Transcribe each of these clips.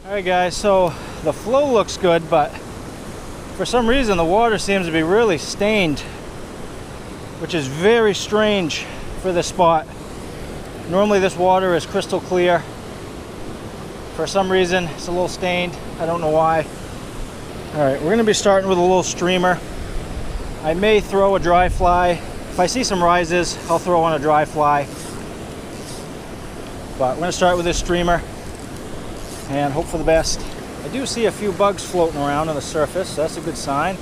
Alright guys, so the flow looks good, but for some reason the water seems to be really stained, which is very strange for this spot. Normally this water is crystal clear. For some reason it's a little stained. I don't know why. Alright, we're going to be starting with a little streamer. I may throw a dry fly. If I see some rises, I'll throw on a dry fly. But we're going to start with this streamer and hope for the best. I do see a few bugs floating around on the surface, so that's a good sign.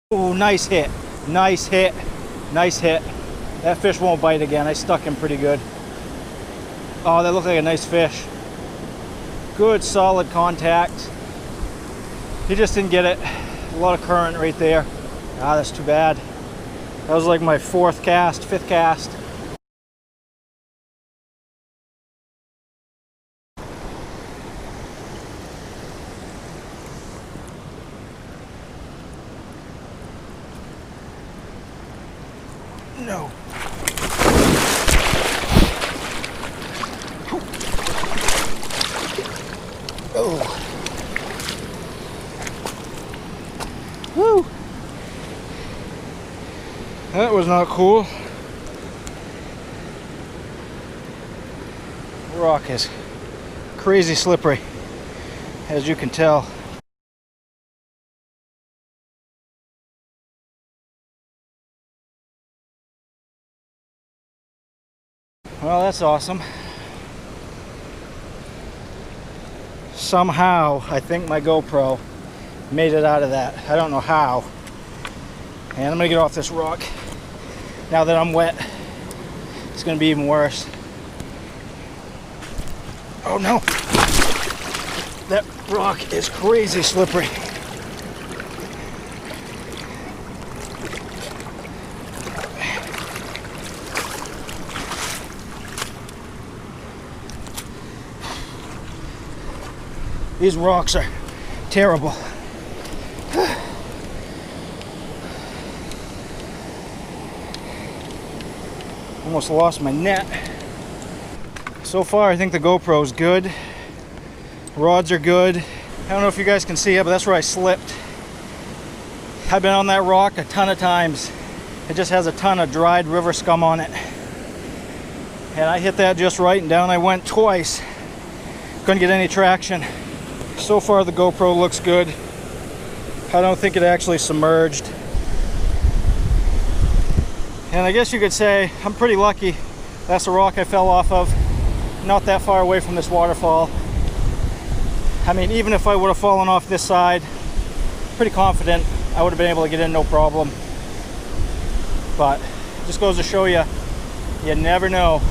Oh, nice hit. Nice hit. Nice hit. That fish won't bite again. I stuck him pretty good. Oh, that looked like a nice fish. Good, solid contact. He just didn't get it. A lot of current right there. Ah, that's too bad. That was like my fifth cast. No. Oh. Woo. That was not cool. The rock is crazy slippery, as you can tell. Well, that's awesome. Somehow, I think my GoPro made it out of that. I don't know how. And I'm gonna get off this rock. Now that I'm wet, it's gonna be even worse. Oh no! That rock is crazy slippery. These rocks are terrible. Almost lost my net. So far I think the GoPro is good. Rods are good. I don't know if you guys can see it, but that's where I slipped. I've been on that rock a ton of times. It just has a ton of dried river scum on it. And I hit that just right and down I went twice. Couldn't get any traction. So far the GoPro looks good. I don't think it actually submerged. And I guess you could say I'm pretty lucky. That's the rock I fell off of. Not that far away from this waterfall. I mean, even if I would have fallen off this side, pretty confident I would have been able to get in no problem. But it just goes to show you, you never know.